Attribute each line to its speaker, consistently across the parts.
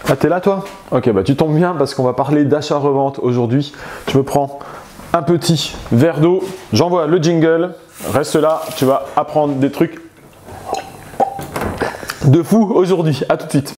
Speaker 1: Ah, t'es là toi? Ok, bah tu tombes bien parce qu'on va parler d'achat-revente aujourd'hui. Je me prends un petit verre d'eau, j'envoie le jingle. Reste là, tu vas apprendre des trucs de fou aujourd'hui. À tout de suite.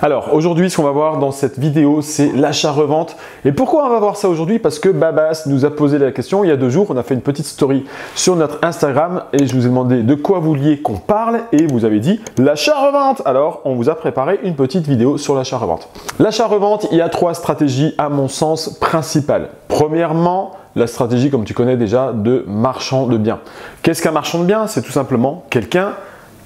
Speaker 1: Alors aujourd'hui, ce qu'on va voir dans cette vidéo, c'est l'achat-revente. Et pourquoi on va voir ça aujourd'hui? Parce que Babas nous a posé la question il y a 2 jours. On a fait une petite story sur notre Instagram et je vous ai demandé de quoi vous vouliez qu'on parle et vous avez dit l'achat-revente. Alors on vous a préparé une petite vidéo sur l'achat-revente. L'achat-revente, il y a 3 stratégies à mon sens principales. Premièrement, la stratégie, comme tu connais déjà, de marchand de biens. Qu'est-ce qu'un marchand de biens? C'est tout simplement quelqu'un,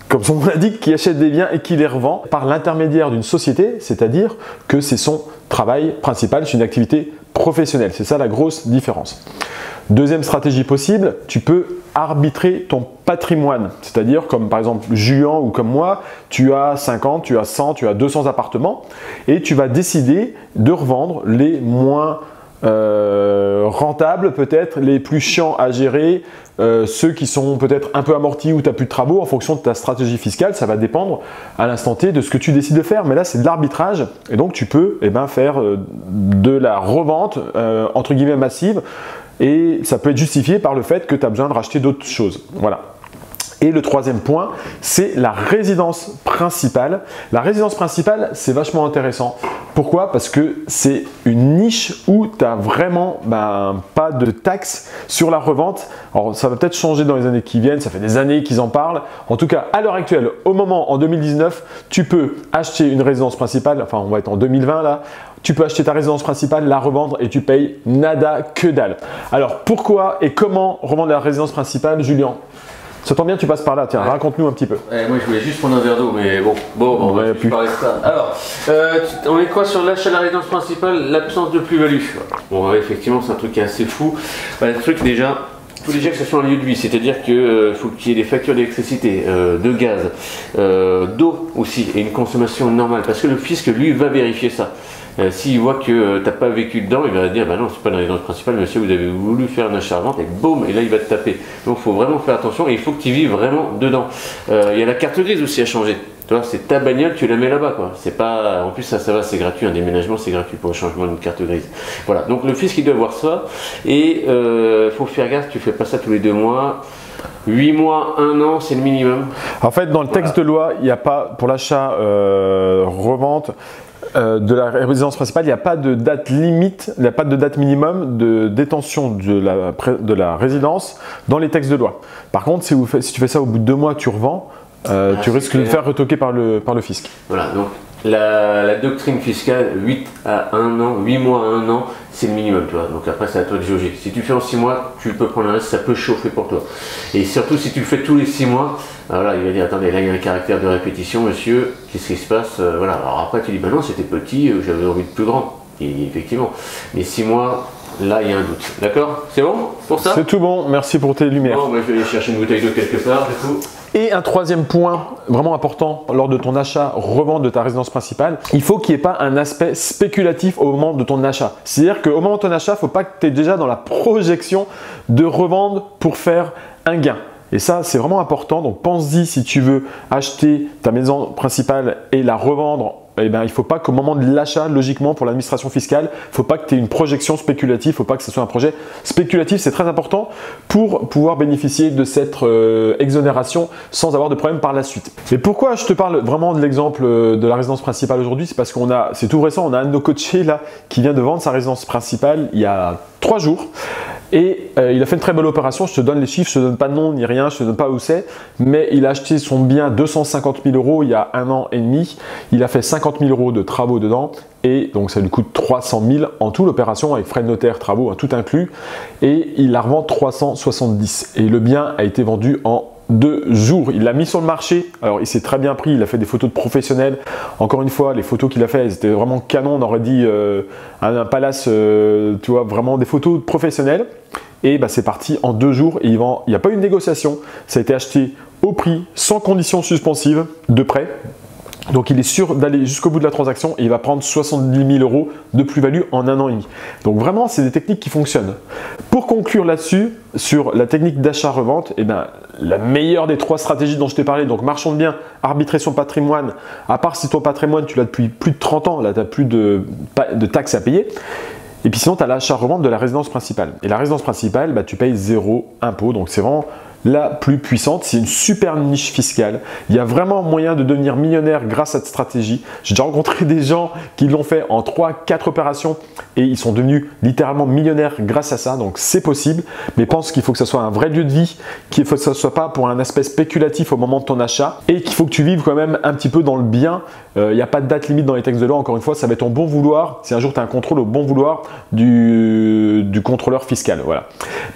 Speaker 1: comme son nom l'indique, qui achète des biens et qui les revend par l'intermédiaire d'une société, c'est-à-dire que c'est son travail principal, c'est une activité professionnelle. C'est ça la grosse différence. Deuxième stratégie possible, tu peux arbitrer ton patrimoine, c'est-à-dire comme par exemple Julien ou comme moi, tu as 50, tu as 100, tu as 200 appartements et tu vas décider de revendre les moins rentables, peut-être les plus chiants à gérer, ceux qui sont peut-être un peu amortis ou tu n'as plus de travaux en fonction de ta stratégie fiscale. Ça va dépendre à l'instant T de ce que tu décides de faire. Mais là, c'est de l'arbitrage et donc tu peux faire de la revente entre guillemets massive et ça peut être justifié par le fait que tu as besoin de racheter d'autres choses. Voilà. Et le troisième point, c'est la résidence principale. La résidence principale, c'est vachement intéressant. Pourquoi? Parce que c'est une niche où tu n'as vraiment pas de taxes sur la revente. Alors, ça va peut-être changer dans les années qui viennent. Ça fait des années qu'ils en parlent. En tout cas, à l'heure actuelle, au moment, en 2019, tu peux acheter une résidence principale. Enfin, on va être en 2020 là. Tu peux acheter ta résidence principale, la revendre et tu payes nada que dalle. Alors, pourquoi et comment revendre la résidence principale, Julien? Ça tombe bien, tu passes par là. Tiens, raconte-nous un petit peu.
Speaker 2: Moi, je voulais juste prendre un verre d'eau, mais bon, on va plus parler de ça. Alors, on est quoi sur l'achat de la résidence principale? L'absence de plus-value. Bon, effectivement, c'est un truc qui est assez fou. Le truc, déjà, il faut déjà que ce soit un lieu de vie, c'est-à-dire qu'il faut qu'il y ait des factures d'électricité, de gaz, d'eau aussi, et une consommation normale, parce que le fisc, lui, va vérifier ça. S'il voit que tu n'as pas vécu dedans, il va dire bah non, c'est pas une résidence principale, monsieur, vous avez voulu faire un achat-revente et boum, et là il va te taper. Donc il faut vraiment faire attention et il faut que tu vives vraiment dedans. Il y a la carte grise aussi à changer. Tu vois, c'est ta bagnole, tu la mets là-bas quoi. C'est pas, en plus ça va, c'est gratuit, un déménagement c'est gratuit pour le changement d'une carte grise. Voilà, donc le fisc il doit voir ça et faut faire gaffe, tu fais pas ça tous les 2 mois. 8 mois, 1 an, c'est le minimum.
Speaker 1: En fait, dans le texte de loi, il n'y a pas, pour l'achat revente de la résidence principale, il n'y a pas de date limite, il n'y a pas de date minimum de détention de la résidence dans les textes de loi. Par contre, si tu fais ça au bout de 2 mois, tu revends, tu risques de te faire retoquer par le fisc.
Speaker 2: Voilà, donc la doctrine fiscale, 8 à 1 an, 8 mois à 1 an, c'est le minimum, tu vois. Donc après, c'est à toi de jauger. Si tu fais en 6 mois, tu peux prendre un risque, ça peut chauffer pour toi. Et surtout, si tu le fais tous les 6 mois, voilà, il va dire, attendez, là, il y a un caractère de répétition, monsieur, qu'est-ce qui se passe? Voilà, alors après, tu dis, bah non, c'était petit, j'avais envie de plus grand. Et effectivement, mais 6 mois, là, il y a un doute. D'accord? C'est bon pour ça?
Speaker 1: C'est tout bon, merci pour tes lumières.
Speaker 2: Bon, je vais aller chercher une bouteille d'eau quelque part, du coup.
Speaker 1: Et un troisième point vraiment important lors de ton achat, revente de ta résidence principale, il faut qu'il n'y ait pas un aspect spéculatif au moment de ton achat. C'est-à-dire qu'au moment de ton achat, il ne faut pas que tu aies déjà dans la projection de revendre pour faire un gain. Et ça, c'est vraiment important. Donc, pense-y si tu veux acheter ta maison principale et la revendre. Il ne faut pas qu'au moment de l'achat, logiquement, pour l'administration fiscale, il ne faut pas que tu aies une projection spéculative, il ne faut pas que ce soit un projet spéculatif. C'est très important pour pouvoir bénéficier de cette exonération sans avoir de problème par la suite. Et pourquoi je te parle vraiment de l'exemple de la résidence principale aujourd'hui? C'est parce c'est tout récent, on a un de nos coachés là qui vient de vendre sa résidence principale il y a 3 jours. Et il a fait une très belle opération, je te donne les chiffres, je ne te donne pas de nom ni rien, je ne te donne pas où c'est, mais il a acheté son bien à 250 000 € il y a 1 an et demi, il a fait 50 000 € de travaux dedans et donc ça lui coûte 300 000 en tout l'opération avec frais de notaire, travaux, tout inclus, et il la revend 370 et le bien a été vendu en 2 jours. Il l'a mis sur le marché, alors il s'est très bien pris, il a fait des photos de professionnels. Encore une fois, les photos qu'il a fait, elles étaient vraiment canon, on aurait dit un palace, tu vois, vraiment des photos professionnelles. Et c'est parti en 2 jours et il n'y a pas eu de négociation. Ça a été acheté au prix, sans condition suspensive de prêt. Donc il est sûr d'aller jusqu'au bout de la transaction et il va prendre 70 000 € de plus-value en 1 an et demi. Donc vraiment, c'est des techniques qui fonctionnent. Pour conclure là-dessus, sur la technique d'achat-revente, eh ben, la meilleure des 3 stratégies dont je t'ai parlé, donc marchand de biens, arbitrer son patrimoine, à part si ton patrimoine tu l'as depuis plus de 30 ans, là tu n'as plus de taxes à payer. Et puis sinon, tu as l'achat-revente de la résidence principale. Et la résidence principale, bah, tu payes 0 impôt. Donc c'est vraiment la plus puissante. C'est une super niche fiscale. Il y a vraiment moyen de devenir millionnaire grâce à cette stratégie. J'ai déjà rencontré des gens qui l'ont fait en 3-4 opérations et ils sont devenus littéralement millionnaires grâce à ça. Donc c'est possible. Mais pense qu'il faut que ça soit un vrai lieu de vie, qu'il faut que ça ne soit pas pour un aspect spéculatif au moment de ton achat et qu'il faut que tu vives quand même un petit peu dans le bien. Il n'y a pas de date limite dans les textes de loi. Encore une fois, ça va être ton bon vouloir. Si un jour tu as un contrôle au bon vouloir du contrôleur fiscal. Voilà.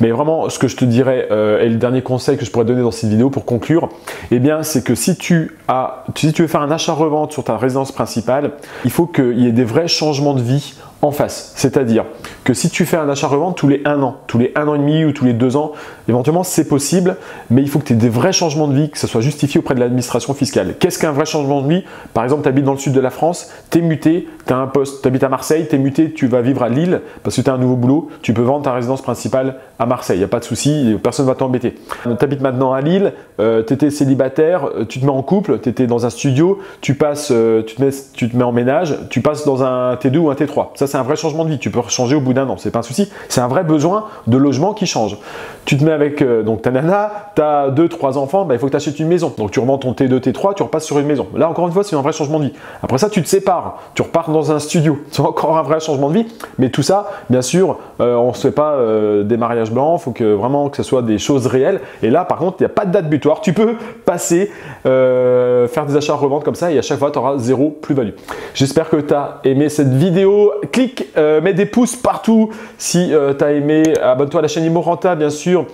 Speaker 1: Mais vraiment, ce que je te dirais et le dernier conseil que je pourrais donner dans cette vidéo pour conclure, eh bien, c'est que si tu veux faire un achat-revente sur ta résidence principale, il faut qu'il y ait des vrais changements de vie en face. C'est-à-dire que si tu fais un achat-revente tous les 1 an, tous les 1 an et demi ou tous les 2 ans, éventuellement c'est possible, mais il faut que tu aies des vrais changements de vie, que ça soit justifié auprès de l'administration fiscale. Qu'est-ce qu'un vrai changement de vie? Par exemple, tu habites dans le sud de la France, tu es muté, tu as un poste, tu habites à Marseille, tu es muté, tu vas vivre à Lille parce que tu as un nouveau boulot, tu peux vendre ta résidence principale à Marseille, il n'y a pas de souci, personne ne va t'embêter. Tu habites maintenant à Lille, tu étais célibataire, tu te mets en couple, tu étais dans un studio, tu te mets en ménage, tu passes dans un T2 ou un T3. Ça, c'est un vrai changement de vie. Tu peux changer au bout d'1 an, c'est pas un souci. C'est un vrai besoin de logement qui change. Tu te mets avec donc ta nana, tu as 2-3 enfants, bah, il faut que tu achètes une maison. Donc tu revends ton T2, T3, tu repasses sur une maison. Là, encore une fois, c'est un vrai changement de vie. Après ça, tu te sépares, tu repars dans un studio. C'est encore un vrai changement de vie. Mais tout ça, bien sûr, on ne se fait pas des mariages blancs. Il faut vraiment que ce soit des choses réelles. Et là, par contre, il n'y a pas de date butoir. Tu peux passer, faire des achats reventes comme ça et à chaque fois, tu auras 0 plus-value. J'espère que tu as aimé cette vidéo. Clique, mets des pouces partout si tu as aimé. Abonne-toi à la chaîne IMO-Renta, bien sûr.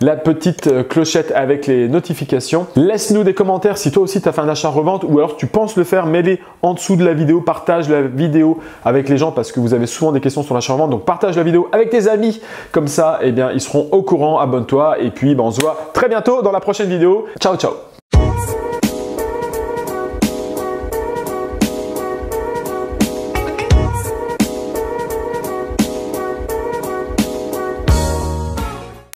Speaker 1: La petite clochette avec les notifications. Laisse-nous des commentaires si toi aussi tu as fait un achat-revente ou alors tu penses le faire. Mets-les en dessous de la vidéo. Partage la vidéo avec les gens parce que vous avez souvent des questions sur l'achat-revente. Donc partage la vidéo avec tes amis. Comme ça, eh bien, ils seront au courant. Abonne-toi et puis on se voit très bientôt dans la prochaine vidéo. Ciao, ciao!